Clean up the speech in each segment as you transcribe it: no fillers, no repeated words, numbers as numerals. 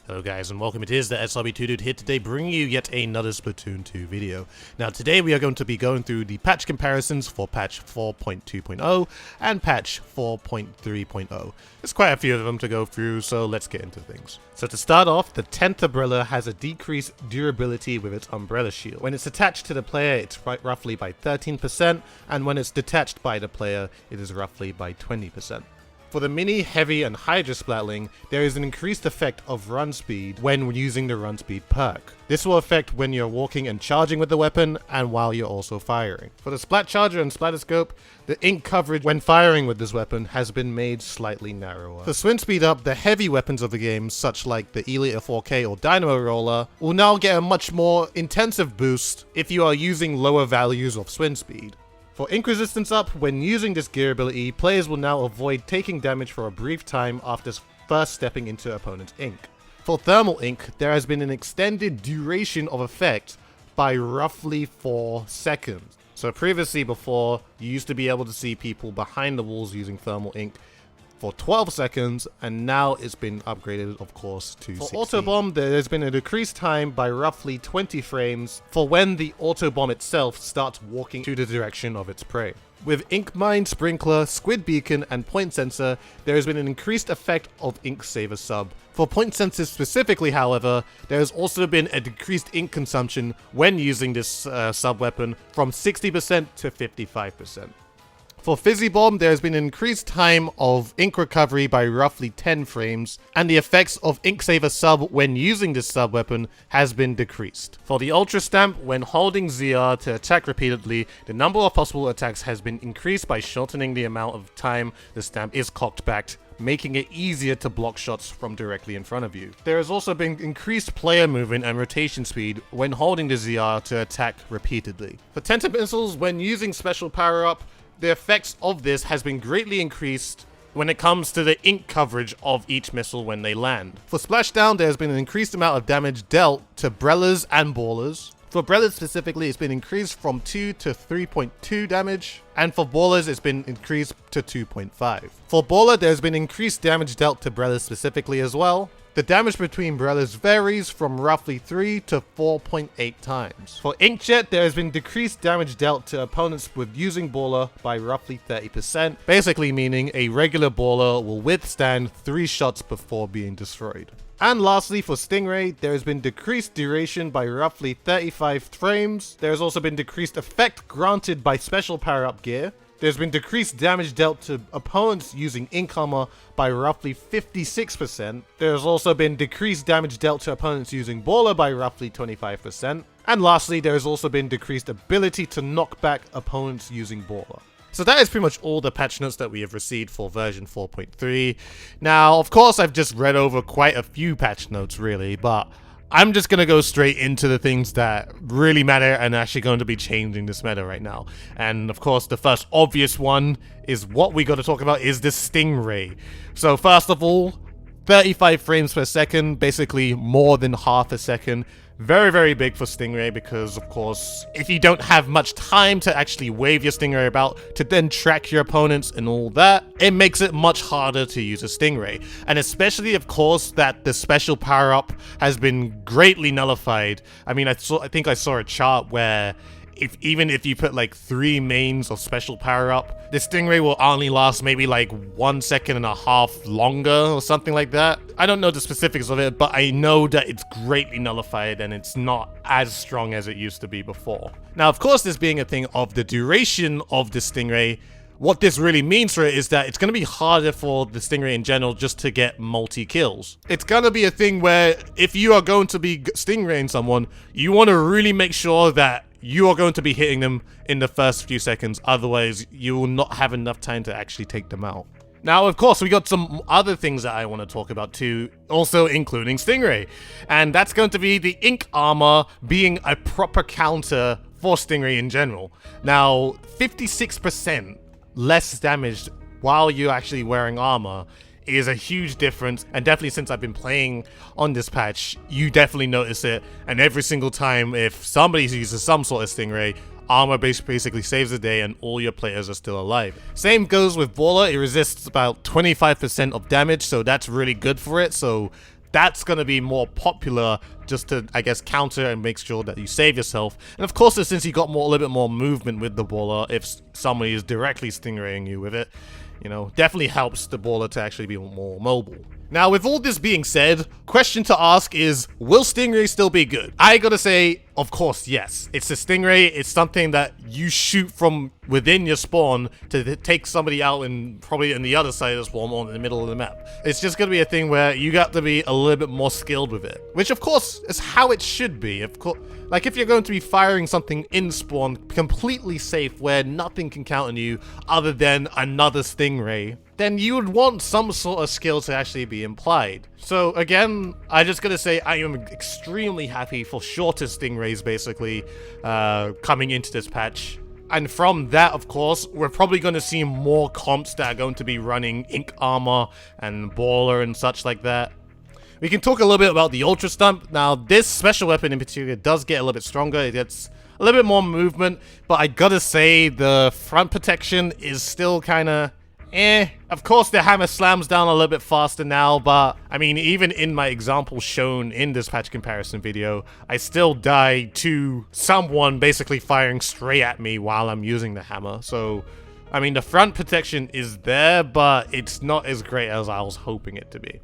Hello guys and welcome, it is the ThatSrb2DUDE here today bringing you yet another Splatoon 2 video. Now today we are going to be going through the patch comparisons for patch 4.2.0 and patch 4.3.0. There's quite a few of them to go through, so let's get into things. So to start off, the 10th umbrella has a decreased durability with its umbrella shield. When it's attached to the player, it's roughly by 13%, and when it's detached by the player, it is roughly by 20%. For the mini, heavy, and hydra splatling, there is an increased effect of run speed when using the run speed perk. This will affect when you're walking and charging with the weapon, and while you're also firing. For the splat charger and splatterscope, the ink coverage when firing with this weapon has been made slightly narrower. For swing speed up, the heavy weapons of the game, such like the Elite 4K or Dynamo Roller, will now get a much more intensive boost if you are using lower values of swing speed. For ink resistance up, when using this gear ability, players will now avoid taking damage for a brief time after first stepping into opponent's ink. For thermal ink, there has been an extended duration of effect by roughly 4 seconds. So previously before, you used to be able to see people behind the walls using thermal ink for 12 seconds, and now it's been upgraded, of course, to 16. For auto bomb, there has been a decreased time by roughly 20 frames for when the auto bomb itself starts walking to the direction of its prey. With Ink Mine, Sprinkler, Squid Beacon, and Point Sensor, there has been an increased effect of Ink Saver sub. For Point Sensors specifically, however, there has also been a decreased ink consumption when using this sub-weapon from 60% to 55%. For Fizzy Bomb, there has been an increased time of ink recovery by roughly 10 frames, and the effects of Ink Saver sub when using this sub-weapon has been decreased. For the Ultra Stamp, when holding ZR to attack repeatedly, the number of possible attacks has been increased by shortening the amount of time the stamp is cocked back, making it easier to block shots from directly in front of you. There has also been increased player movement and rotation speed when holding the ZR to attack repeatedly. For Tenta Missiles, when using special power-up, the effects of this has been greatly increased when it comes to the ink coverage of each missile when they land. For Splashdown, there has been an increased amount of damage dealt to Brellas and Ballers. For Brellas specifically, it's been increased from 2 to 3.2 damage, and for Ballers, it's been increased to 2.5. For Baller, there's been increased damage dealt to Brellas specifically as well. The damage between Brellas varies from roughly 3 to 4.8 times. For Inkjet, there has been decreased damage dealt to opponents with using Baller by roughly 30%, basically meaning a regular Baller will withstand 3 shots before being destroyed. And lastly, for Stingray, there has been decreased duration by roughly 35 frames. There has also been decreased effect granted by special power-up gear. There's been decreased damage dealt to opponents using ink armor by roughly 56%. There's also been decreased damage dealt to opponents using Baller by roughly 25%. And lastly, there has also been decreased ability to knock back opponents using Baller. So that is pretty much all the patch notes that we have received for version 4.3. Now, of course, I've just read over quite a few patch notes really, but I'm just going to go straight into the things that really matter and actually going to be changing this meta right now. And of course, the first obvious one is what we got to talk about is the Stingray. So first of all, 35 frames per second, basically more than half a second. Very, very big for Stingray because, of course, if you don't have much time to actually wave your Stingray about to then track your opponents and all that, it makes it much harder to use a Stingray. And especially, of course, that the special power-up has been greatly nullified. I mean, I think I saw a chart where even if you put like 3 mains of special power-up, the Stingray will only last maybe like 1.5 seconds longer or something like that. I don't know the specifics of it, but I know that it's greatly nullified and it's not as strong as it used to be before. Now, of course, this being a thing of the duration of the Stingray, what this really means for it is that it's going to be harder for the Stingray in general just to get multi-kills. It's going to be a thing where if you are going to be Stingraying someone, you want to really make sure that you are going to be hitting them in the first few seconds, otherwise you will not have enough time to actually take them out. Now, of course, we got some other things that I want to talk about too, also including Stingray. And that's going to be the ink armor being a proper counter for Stingray in general. Now, 56% less damaged while you're actually wearing armor is a huge difference, and definitely since I've been playing on this patch, you definitely notice it, and every single time if somebody uses some sort of Stingray, armor basically saves the day and all your players are still alive. Same goes with Baller, it resists about 25% of damage, so that's really good for it, so that's going to be more popular just to, I guess, counter and make sure that you save yourself. And of course, since you got a little bit more movement with the baller, if somebody is directly stingraying you with it, you know, definitely helps the baller to actually be more mobile. Now, with all this being said, question to ask is, will Stingray still be good? I gotta say, of course, yes. It's a Stingray. It's something that you shoot from within your spawn to take somebody out and probably in the other side of the spawn or in the middle of the map. It's just gonna be a thing where you got to be a little bit more skilled with it, which of course is how it should be. Of course, like if you're going to be firing something in spawn completely safe where nothing can count on you other than another Stingray, then you would want some sort of skill to actually be implied. So again, I just gotta say I am extremely happy for shorter Stingrays basically coming into this patch. And from that, of course, we're probably going to see more comps that are going to be running ink armor and baller and such like that. We can talk a little bit about the Ultra Stump. Now, this special weapon in particular does get a little bit stronger. It gets a little bit more movement, but I gotta say the front protection is still kind of Of course, the hammer slams down a little bit faster now, but I mean, even in my example shown in this patch comparison video, I still die to someone basically firing straight at me while I'm using the hammer. So, I mean, the front protection is there, but it's not as great as I was hoping it to be.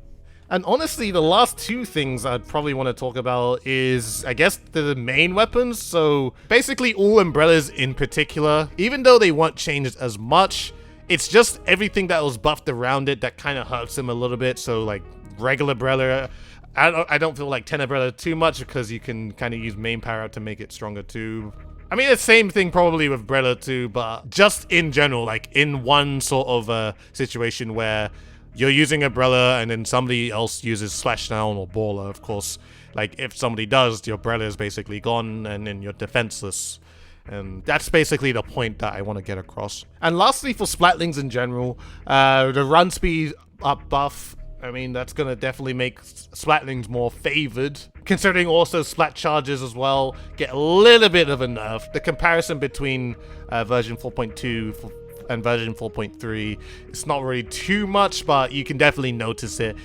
And honestly, the last two things I'd probably want to talk about is, I guess, the main weapons. So, basically all umbrellas in particular, even though they weren't changed as much, it's just everything that was buffed around it that kind of hurts him a little bit. So, like, regular umbrella, I don't feel like 10 umbrella too much because you can kind of use main power to make it stronger too. I mean, the same thing probably with Brella too, but just in general, like in one sort of situation where you're using Umbrella and then somebody else uses Splashdown or Baller, of course. Like, if somebody does, your Umbrella is basically gone and then you're defenseless. And that's basically the point that I want to get across. And lastly, for Splatlings in general, the run speed up buff, I mean, that's going to definitely make Splatlings more favored. Considering also Splat charges as well get a little bit of a nerf. The comparison between version 4.2 and version 4.3, it's not really too much, but you can definitely notice it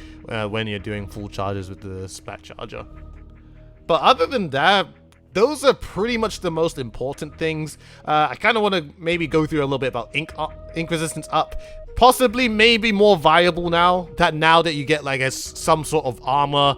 when you're doing full charges with the Splat charger. But other than that, those are pretty much the most important things. I kind of want to maybe go through a little bit about ink resistance up. Possibly maybe more viable now that you get, like, some sort of armor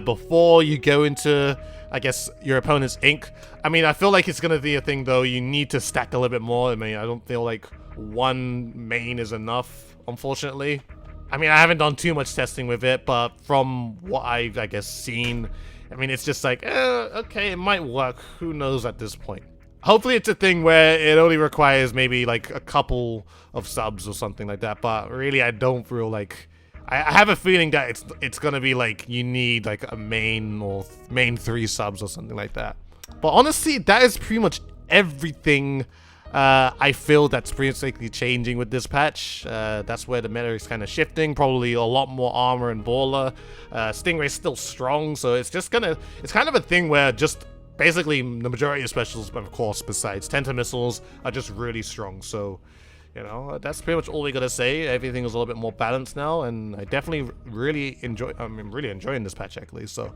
before you go into, I guess, your opponent's ink. I mean, I feel like it's going to be a thing, though. You need to stack a little bit more. I mean, I don't feel like one main is enough, unfortunately. I mean, I haven't done too much testing with it, but from what I've, I guess, seen, I mean, it's just like, okay, it might work. Who knows at this point? Hopefully it's a thing where it only requires maybe like a couple of subs or something like that, but really I don't feel like... I have a feeling that it's gonna be like you need like a main or main 3 subs or something like that. But honestly, that is pretty much everything I feel that's basically changing with this patch. That's where the meta is kind of shifting. Probably a lot more armor and baller. Stingray's still strong, so it's kind of a thing where just basically the majority of specials, of course, besides Tenta missiles, are just really strong. So, you know, that's pretty much all we gotta say. Everything is a little bit more balanced now, and I definitely really enjoy. I'm really enjoying this patch actually. So,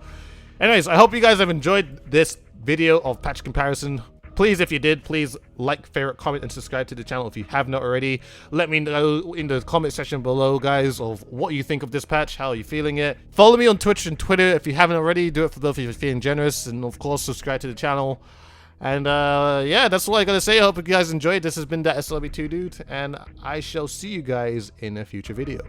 anyways, I hope you guys have enjoyed this video of patch comparison. Please, if you did, please like, favorite, comment, and subscribe to the channel if you have not already. Let me know in the comment section below, guys, of what you think of this patch, how are you feeling it. Follow me on Twitch and Twitter if you haven't already. Do it for those of you feeling generous, and of course, subscribe to the channel. And yeah, that's all I gotta say. I hope you guys enjoyed. This has been ThatSrb2DUDE, and I shall see you guys in a future video.